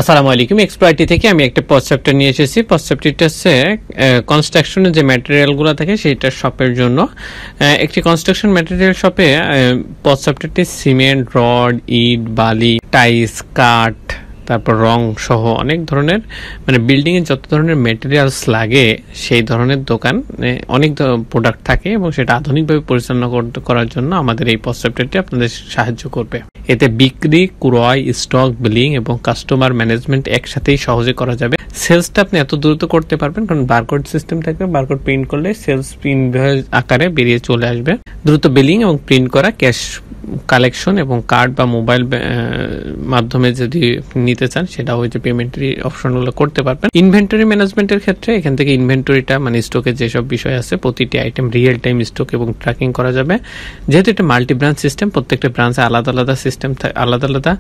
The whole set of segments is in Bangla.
আসসালামু আলাইকুম। এক্সপ্লয়েটি থেকে আমি একটা পজ চ্যাপ্টার নিয়ে এসেছি। পজ চ্যাপ্টারটা হচ্ছে কনস্ট্রাকশনের যে ম্যাটেরিয়ালগুলো থাকে সেইটা শপের জন্য। একটি কনস্ট্রাকশন ম্যাটেরিয়াল শপে পজ চ্যাপ্টারটি সিমেন্ট, রড, ইট, বালি, টাইলস, কাঠ, তারপর রং সহ অনেক ধরনের মানে বিল্ডিং এ যত ধরনের ম্যাটেরিয়ালস লাগে সেই ধরনের দোকান অনেক প্রোডাক্ট থাকে এবং সেটা আধুনিকভাবে পরিচালনা করার জন্য আমাদের এই পজ চ্যাপ্টারটি আপনাদের সাহায্য করবে। এতে বিক্রি, ক্রয়, স্টক, বিলিং এবং কাস্টমার ম্যানেজমেন্ট একসাথেই সহজে করা যাবে। সেলসটা আপনি এত দ্রুত করতে পারবেন কারণ বারকোড সিস্টেম থাকবে। বারকোড প্রিন্ট করলে সেলস প্রিন্ট আকারে বেরিয়ে চলে আসবে। দ্রুত বিলিং এবং প্রিন্ট করা, ক্যাশ কালেকশন এবং কার্ড বা মোবাইল মাধ্যমে যদি নিতে চান সেটা হচ্ছে পেমেন্টের অপশনগুলো করতে পারবেন। ইনভেন্টরি ম্যানেজমেন্টের ক্ষেত্রে এখান থেকে ইনভেন্টরিটা মানে স্টকের যেসব বিষয় আছে প্রতিটি আইটেম রিয়েল টাইম স্টক এবং ট্র্যাকিং করা যাবে। যেহেতু এটা মাল্টি ব্রাঞ্চ সিস্টেম, প্রত্যেকটা ব্রাঞ্চে আলাদা আলাদা সিস্টেম আলাদা আলাদা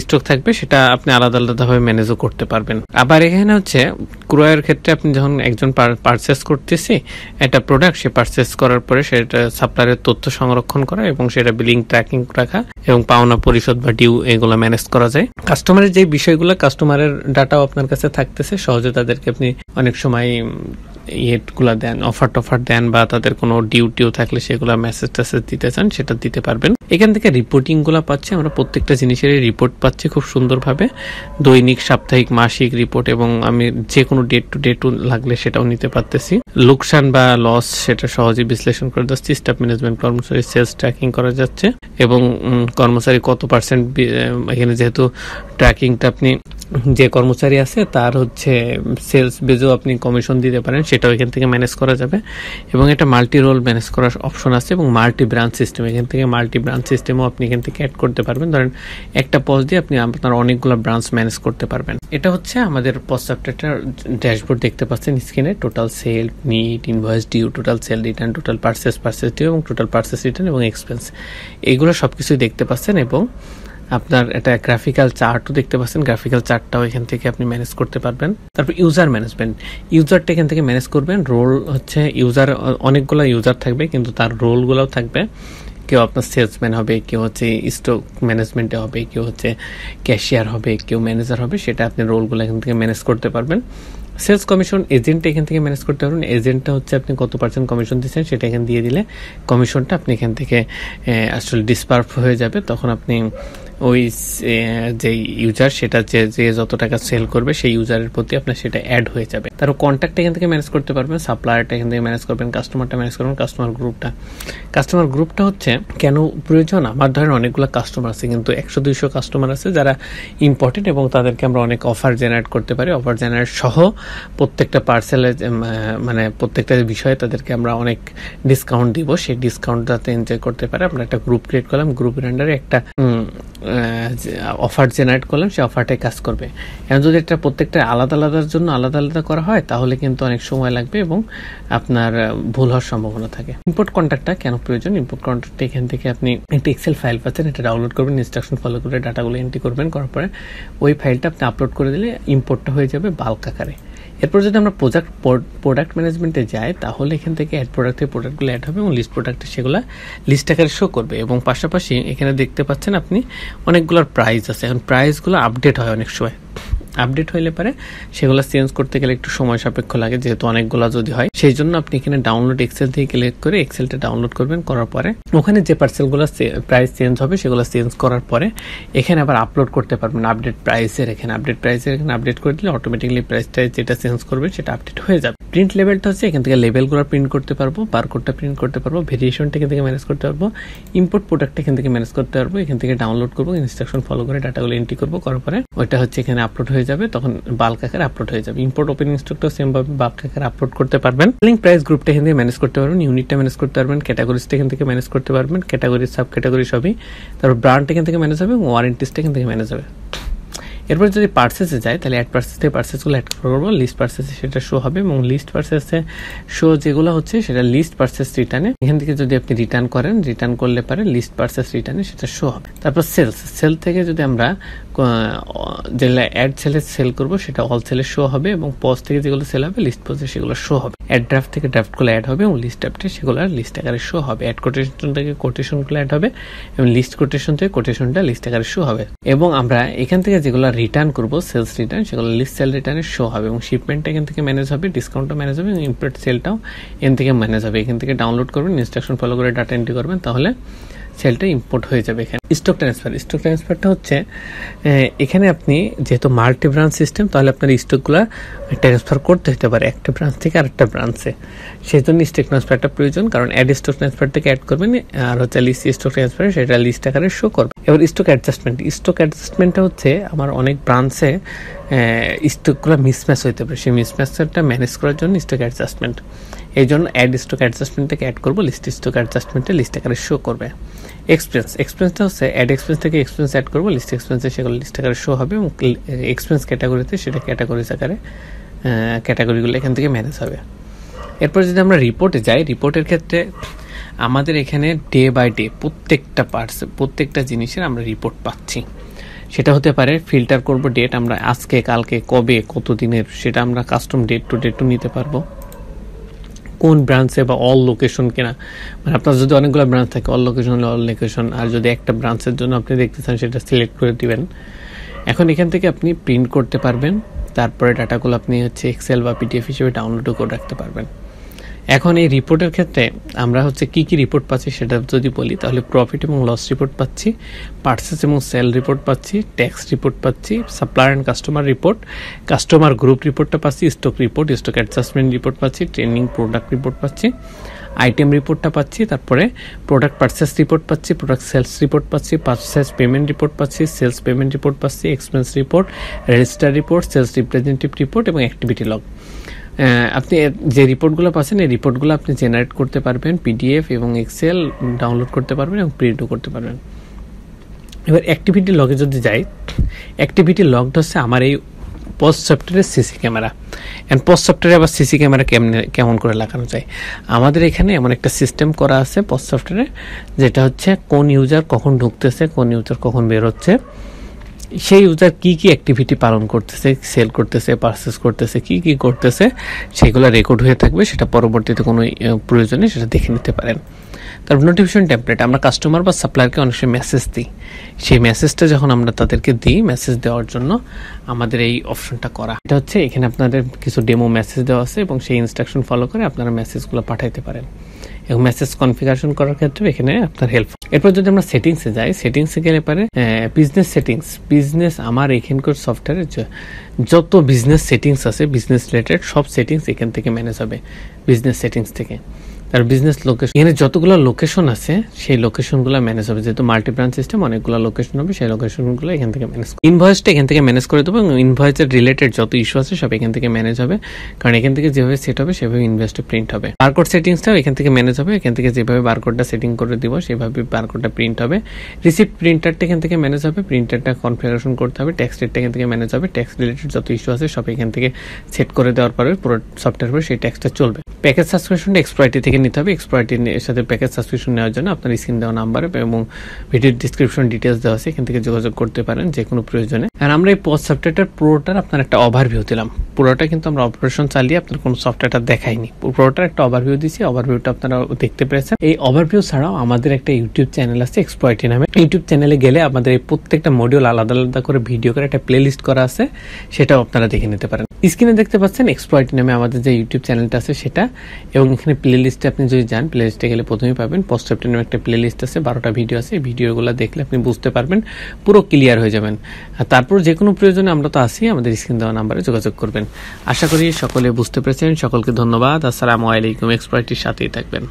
স্টক থাকবে, সেটা আপনি আলাদা আলাদাভাবে ম্যানেজও করতে পারবেন। আবার এখানে হচ্ছে ক্রয়ের ক্ষেত্রে আপনি যখন একজন পারচেস করতেছি একটা প্রোডাক্ট, সে পারচেস করার পরে সেটা সাপ্লায়ারের তথ্য সংরক্ষণ করা এবং সেটা বিলিং ট্র্যাকিং রাখা এবং পাওনা পরিশোধ বা ডিউ এগুলো ম্যানেজ করা যায়। কাস্টমারের যে বিষয়গুলো, কাস্টমারের ডাটাও আপনার কাছে থাকতেছে, সহজে তাদেরকে আপনি অনেক সময় ইয়েগুলা দেন, অফার দেন বা তাদের কোনো ডিউ থাকলে সেগুলো মেসেজ টেসেজ দিতে চান সেটা দিতে পারবেন। এখান থেকে রিপোর্টিং গুলা পাচ্ছি আমরা, প্রত্যেকটা জিনিসের রিপোর্ট পাচ্ছি খুব সুন্দরভাবে, দৈনিক, সাপ্তাহিক, মাসিক রিপোর্ট এবং আমি যে কোনো ডেট টু ডেট লাগলে সেটাও নিতে পারতেছি। লোকসান বা লস সেটা সহজে বিশ্লেষণ করে যাচ্ছে। স্টাফ ম্যানেজমেন্ট, কর্মচারী সেলস ট্র্যাকিং করা যাচ্ছে এবং কর্মচারী কত পার্সেন্ট, এখানে যেহেতু ট্র্যাকিংটা আপনি যে কর্মচারী আছে তার হচ্ছে সেলস বেজও আপনি কমিশন দিতে পারেন, সেটাও এখান থেকে ম্যানেজ করা যাবে। এবং এটা মাল্টি রোল ম্যানেজ করার অপশন আছে এবং মাল্টি ব্রাঞ্চ সিস্টেম, এখান থেকে মাল্টি ব্রাঞ্চ সিস্টেমও আপনি এখান থেকে অ্যাড করতে পারবেন। ধরেন একটা পজ দিয়ে আপনি আপনার অনেকগুলো ব্রাঞ্চ ম্যানেজ করতে পারবেন। এটা হচ্ছে আমাদের পজ চ্যাপ্টারটার ড্যাশবোর্ড দেখতে পাচ্ছেন স্ক্রিনে। Total sale, net, invoice due, total sale return, total purchase due এবং টোটাল পার্সেস রিটার্ন এবং এক্সপেন্স, এইগুলো সবকিছুই দেখতে পাচ্ছেন। এবং আপনার এটা গ্রাফিক্যাল চার্টও দেখতে পাচ্ছেন, গ্রাফিক্যাল চার্টটাও এখান থেকে আপনি ম্যানেজ করতে পারবেন। তারপর ইউজার ম্যানেজমেন্ট, ইউজারটা এখান থেকে ম্যানেজ করবেন। রোল হচ্ছে ইউজার, অনেকগুলো ইউজার থাকবে কিন্তু তার রোলগুলোও থাকবে। কেউ আপনার সেলসম্যান হবে, কেউ হচ্ছে স্টক ম্যানেজমেন্টে হবে, কেউ হচ্ছে ক্যাশিয়ার হবে, কেউ ম্যানেজার হবে, সেটা আপনি রোলগুলো এখান থেকে ম্যানেজ করতে পারবেন। সেলস কমিশন, এজেন্টটা এখান থেকে ম্যানেজ করতে পারবেন। এজেন্টটা হচ্ছে আপনি কত পার্সেন্ট কমিশন দিচ্ছেন সেটা এখানে দিয়ে দিলে কমিশনটা আপনি এখান থেকে আসলে ডিসপার্ভ হয়ে যাবে। তখন আপনি ওই যে ইউজার সেটা যে যত টাকা সেল করবে সেই ইউজারের প্রতি আপনার সেটা অ্যাড হয়ে যাবে। তারপর কন্ট্যাক্ট এখান থেকে ম্যানেজ করতে পারবেন, সাপ্লায়ারটা এখান থেকে ম্যানেজ করবেন, কাস্টমারটা ম্যানেজ করবেন। কাস্টমার গ্রুপটা হচ্ছে কেন প্রয়োজন? আমার ধরেন অনেকগুলো কাস্টমার আছে কিন্তু 100-200 কাস্টমার আছে যারা ইম্পর্টেন্ট এবং তাদেরকে আমরা অনেক অফার জেনারেট করতে পারি। অফার জেনারেট সহ প্রত্যেকটা পার্সেলে মানে প্রত্যেকটা বিষয়ে তাদেরকে আমরা অনেক ডিসকাউন্ট দিব, সেই ডিসকাউন্টটাতে এনজয় করতে পারে। আমরা একটা গ্রুপ ক্রিয়েট করলাম, গ্রুপের আন্ডারে একটা অফার জেনারেট করলাম, সেই অফারটাই কাজ করবে। এখন যদি এটা প্রত্যেকটা আলাদা আলাদার জন্য আলাদা আলাদা করা হয় তাহলে কিন্তু অনেক সময় লাগবে এবং আপনার ভুল হওয়ার সম্ভাবনা থাকে। ইম্পোর্ট কন্ট্যাক্টটা কেন প্রয়োজন? ইম্পোর্ট কন্ট্যাক্ট এখান থেকে আপনি একটা এক্সেল ফাইল পাচ্ছেন, এটা ডাউনলোড করবেন, ইনস্ট্রাকশন ফলো করে ডাটাগুলো এন্ট্রি করবেন, করার পরে ওই ফাইলটা আপনি আপলোড করে দিলে ইম্পোর্টটা হয়ে যাবে বাল্ক আকারে। এরপর যদি আমরা প্রোডাক্ট ম্যানেজমেন্টে যাই তাহলে এখান থেকে অ্যাড প্রোডাক্টের প্রোডাক্টগুলো অ্যাড হবে এবং লিস্ট প্রোডাক্টে সেগুলো লিস্ট আকারে শো করবে। এবং পাশাপাশি এখানে দেখতে পাচ্ছেন আপনি অনেকগুলোর প্রাইস আছে। এখন প্রাইসগুলো আপডেট হয় অনেক সময়, আপডেট হইলে পারে সেগুলো চেঞ্জ করতে গেলে একটু সময় সাপেক্ষ লাগে, যেহেতু অনেকগুলো যদি হয়। সেই জন্য আপনি এখানে ডাউনলোড এক্সেল থেকে ক্লিক করে এক্সেলটা ডাউনলোড করবেন, করার পরে ওখানে যে পার্সেলগুলো প্রাইস চেঞ্জ হবে সেগুলো চেঞ্জ করার পরে এখানে আবার আপলোড করতে পারবেন আপডেট প্রাইসের। এখানে আপডেট করে দিলে অটোমেটিকলি প্রাইসটা যেটা চেঞ্জ করবে সেটা আপডেট হয়ে যাবে। প্রিন্ট লেভেলটা হচ্ছে এখান থেকে লেভেলগুলো প্রিন্ট করতে পারবো, বারকোডটা প্রিন্ট করতে পারবো, ভেরিয়েশনটা এখান থেকে ম্যানেজ করতে পারবো, ইম্পোর্ট প্রোডাক্টটা এখান থেকে ম্যানেজ করতে পারবো। এখান থেকে ডাউনলোড করবো, ইনস্ট্রাকশন ফলো করে ডাটাগুলো এন্ট্রি করবো, করার পরে ওইটা হচ্ছে এখানে আপলোড হয়ে যাবে, তখন বাল্ক আকারে আপলোড হয়ে যাবে। ইম্পোর্ট ওপেনিং স্টকটা সেম ভাবে বাল্ক আকারে আপলোড করতে পারবেন। সেলিং প্রাইস গ্রুপটা এখান থেকে ম্যানেজ করতে পারবেন, ইউনিটটা ম্যানেজ করতে পারবেন, ক্যাটাগরিজটা এখান থেকে ম্যানেজ করতে পারবেন, ক্যাটাগরি সাব ক্যাটাগরি সবই। তারপর ব্র্যান্ড এখান থেকে ম্যানেজ হবে এবং ওয়ারেন্টিসটা এখান থেকে ম্যানেজ হবে। এরপর যদি পার্সেসে যায় তাহলে অ্যাড পার্সেস থেকে পার্সেসগুলো অ্যাড করবো, লিস্ট পার্সেসে সেটা শো হবে এবং লিস্ট পার্সেসে শো যেগুলো হচ্ছে সেটা লিস্ট পার্সেস রিটার্নে এখান থেকে যদি আপনি রিটার্ন করেন, রিটার্ন করলে পারে লিস্ট পার্সেস রিটার্নে সেটা শো হবে। তারপর সেল থেকে যদি আমরা যেগুলো অ্যাড সেলে সেল করবো সেটা অল সেলে শো হবে এবং পজ থেকে যেগুলো সেল হবে লিস্ট পজে সেগুলো শো হবে। অ্যাড ড্রাফট থেকে ড্রাফটগুলো অ্যাড হবে এবং লিস্ট ড্রাফটে সেগুলো লিস্ট আকারে শো হবে। অ্যাড কোটেশন থেকে কোটেশনগুলো অ্যাড হবে এবং লিস্ট কোটেশন থেকে কোটেশনটা লিস্ট আকারে শো হবে। এবং আমরা এখান থেকে যেগুলো রিটার্ন করব সেলস রিটার্ন, সেগুলো লিস্ট সেল রিটার্নে শো হবে এবং শিপমেন্টটা এখান থেকে ম্যানেজ হবে, ডিসকাউন্টও ম্যানেজ হবে এবং ইম্পোর্ট সেলটাও এখান থেকে ম্যানেজ হবে। এখান থেকে ডাউনলোড করবেন, ইনস্ট্রাকশন ফলো করে ডাটা এন্ট্রি করবেন, তাহলে সেলটা ইম্পোর্ট হয়ে যাবে। এখানে স্টক ট্রান্সফারটা হচ্ছে এখানে আপনি যেহেতু মাল্টি ব্রাঞ্চ সিস্টেম, তাহলে আপনার স্টকগুলো ট্রান্সফার করতে হতে পারে একটা ব্রাঞ্চ থেকে আরেকটা ব্রাঞ্চে, সেই জন্য স্টক ট্রান্সফারটা প্রয়োজন। কারণ অ্যাড স্টক ট্রান্সফার থেকে অ্যাড করবেন আর হচ্ছে লিস্ট স্টক ট্রান্সফার, সেটা লিস্ট আকারে শো করবে। এবার স্টক অ্যাডজাস্টমেন্টটা হচ্ছে আমার অনেক ব্রাঞ্চে স্টকগুলো মিসম্যাচ হইতে পারে, সেই মিসম্যাচটা ম্যানেজ করার জন্য স্টক অ্যাডজাস্টমেন্ট। এই জন্য অ্যাড স্টক অ্যাডজাস্টমেন্ট থেকে অ্যাড করবো, লিস্ট স্টক অ্যাডজাস্টমেন্টে লিস্ট আকারে শো করবে। এক্সপেন্সটা হচ্ছে অ্যাড এক্সপেন্স থেকে এক্সপেন্স অ্যাড করবো, লিস্ট এক্সপেন্সে সেগুলো লিস্ট আকারে শো হবে এবং এক্সপেন্স ক্যাটাগরিতে সেটা ক্যাটাগরিজ আকারে ক্যাটাগরিগুলো এখান থেকে ম্যানেজ হবে। এরপর যদি আমরা রিপোর্টে যাই, রিপোর্টের ক্ষেত্রে আমাদের এখানে ডে বাই ডে প্রত্যেকটা পার্টস, প্রত্যেকটা জিনিসের আমরা রিপোর্ট পাচ্ছি। সেটা হতে পারে ফিল্টার করব ডেট, আমরা আজকে কালকে কবে কত দিনের, সেটা আমরা কাস্টম ডেট টু নিতে পারবো। কোন ব্রাঞ্চে বা অল লোকেশন কিনা, মানে আপনার যদি অনেকগুলো ব্রাঞ্চ থাকে অল লোকেশন হলে অল লোকেশন, আর যদি একটা ব্রাঞ্চের জন্য আপনি দেখতে চান সেটা সিলেক্ট করে দিবেন। এখন এখান থেকে আপনি প্রিন্ট করতে পারবেন, তারপরে ডাটাগুলো আপনি হচ্ছে এক্সেল বা পিডিএফ হিসেবে ডাউনলোডও করে রাখতে পারবেন। এখন এই রিপোর্টের ক্ষেত্রে আমরা হচ্ছে কি রিপোর্ট পাচ্ছি সেটা যদি বলি, তাহলে প্রফিট এবং লস রিপোর্ট পাচ্ছি, পার্চেস এবং সেল রিপোর্ট পাচ্ছি, ট্যাক্স রিপোর্ট পাচ্ছি, supplier and customer report, customer group রিপোর্টটা পাচ্ছি, স্টক অ্যাডজাস্টমেন্ট রিপোর্ট পাচ্ছি, ট্রেনিং প্রোডাক্ট রিপোর্ট পাচ্ছি, আইটেম রিপোর্টটা পাচ্ছি, তারপরে প্রোডাক্ট পার্চেস রিপোর্ট পাচ্ছি, প্রোডাক্ট সেলস রিপোর্ট পাচ্ছি, পার্চেস পেমেন্ট রিপোর্ট পাচ্ছি, সেলস পেমেন্ট রিপোর্ট পাচ্ছি, expense report, register report, sales representative report এবং অ্যাক্টিভিটি লগ। আপনি যে রিপোর্টগুলো পাচ্ছেন এই রিপোর্টগুলো আপনি জেনারেট করতে পারবেন, পিডিএফ এবং এক্সেল ডাউনলোড করতে পারবেন এবং প্রিন্টও করতে পারবেন। এবার অ্যাক্টিভিটি লগে যদি যাই, অ্যাক্টিভিটি লগটা হচ্ছে আমার এই পোস্ট সফটওয়্যারের সিসি ক্যামেরা। অ্যান্ড পোস্ট সফটওয়্যারে আবার সিসি ক্যামেরা কেমন করে লাগানো যায়, আমাদের এখানে এমন একটা সিস্টেম করা আছে পোস্ট সফটওয়্যারে, যেটা হচ্ছে কোন ইউজার কখন ঢুকতেছে, কোন ইউজার কখন বের হচ্ছে, সেই ইউজার কি অ্যাক্টিভিটি পালন করতেছে, সেল করতেছে, পারচেস করতেছে, কি করতেছে, সেগুলো রেকর্ড হয়ে থাকবে। সেটা পরবর্তীতে কোনো প্রয়োজনে সেটা দেখে নিতে পারেন। তারপর নোটিফিকেশন টেমপ্লেট, আমরা কাস্টমার বা সাপ্লায়ারকে অনেক সময় মেসেজ দিই, সেই মেসেজটা যখন আমরা তাদেরকে দিই, মেসেজ দেওয়ার জন্য আমাদের এই অপশনটা করা। এটা হচ্ছে এখানে আপনাদের কিছু ডেমো মেসেজ দেওয়া আছে এবং সেই ইনস্ট্রাকশন ফলো করে আপনারা মেসেজগুলো পাঠাইতে পারেন এবং মেসেজ কনফিগারেশন করার ক্ষেত্রে এখানে আপনার হেল্প। এরপর যদি আমরা সেটিংসে যাই, সেটিংসে গেলে পারে বিজনেস সেটিংস, আমার এখানকার সফটওয়্যারে যত বিজনেস সেটিংস আছে, বিজনেস রিলেটেড সব সেটিংস এখান থেকে ম্যানেজ হবে বিজনেস সেটিংস থেকে। তার বিজনেস লোকেশন, এখানে যতগুলো লোকেশন আছে সেই লোকেশনগুলো ম্যানেজ হবে, যেহেতু মাল্টি ব্রাঞ্চ সিস্টেম অনেকগুলো লোকেশন হবে, সেই লোকেশনগুলো এখান থেকে ম্যানেজ। ইনভয়েসটা এখান থেকে ম্যানেজ করে দেবো এবং ইনভয়েসের রিলেটেড যত ইস্যু আছে সব এখান থেকে ম্যানেজ হবে, কারণ এখান থেকে যেভাবে সেট হবে সেভাবে ইনভয়েসটা প্রিন্ট হবে। বারকোড সেটিংসটাও এখান থেকে ম্যানেজ হবে, এখান থেকে যেভাবে বারকোডটা সেটিং করে দিব সেভাবে বারকোডটা প্রিন্ট হবে। রিসিপ্ট প্রিন্টারটা এখান থেকে ম্যানেজ হবে, প্রিন্টারটা কনফিগারেশন করতে হবে। ট্যাক্স রেটটা এখান থেকে ম্যানেজ হবে, ট্যাক্স রিলেটেড যত ইস্যু আছে সব এখান থেকে সেট করে দেওয়ার পরে পুরো সফটওয়্যার পরে সেই ট্যাক্সটা চলবে। প্যাকেজ সাবস্ক্রিপশনটা এক্সপ্লয়েটি থেকে নিতে হবে, এক্সপ্লয়েটির সাথে প্যাকেজ সাবস্ক্রিপশন নেওয়ার জন্য আপনার স্ক্রিন দেওয়া নাম্বারে এবং ভিডিও ডিসক্রিপশন ডিটেলস দেওয়া আছে, এখান থেকে যোগাযোগ করতে পারেন যে কোনো প্রয়োজনে। আর আমরা এই পোস্ট সফটওয়্যারটার পুরোটার আপনার একটা ওভারভিউ দিলাম, পুরোটা কিন্তু আমরা অপারেশন চালিয়ে আপনার কোনো সফটওয়্যারটা দেখাইনি, পুরোটার একটা ওভারভিউ দিয়েছি, ওভারভিউটা আপনারা দেখতে পেরেছেন। এই ওভারভিউ ছাড়াও আমাদের একটা ইউটিউব চ্যানেল আছে এক্সপ্লয়েটি নামে, ইউটিউব চ্যানেলে গেলে আমাদের এই প্রত্যেকটা মডিউল আলাদা আলাদা করে ভিডিও করে একটা প্লে লিস্ট করা আছে, সেটাও আপনারা দেখে নিতে পারেন। স্ক্রিনে দেখতে পাচ্ছেন এক্সপ্লয়েটি নামে আমাদের যে ইউটিউব চ্যানেলটা আছে সেটা, এবং এখানে প্লে লিস্টে আপনি যদি যান, প্লে লিস্টে গেলে প্রথমেই পাবেন পোস্ট সফটওয়্যার নামে একটা প্লে লিস্ট আছে, 12টা ভিডিও আছে। এই ভিডিওগুলো দেখলে আপনি বুঝতে পারবেন, পুরো ক্লিয়ার হয়ে যাবেন। আর তারপর যে কোনো প্রয়োজনে আমরা তো আসি, আমাদের স্ক্রিন দেওয়া নাম্বারে যোগাযোগ করবেন। আশা করি সকলে বুঝতে পেরেছেন। সকলকে ধন্যবাদ। আসসালামু আলাইকুম। এক্সপ্লয়েটির সাথেই থাকবেন।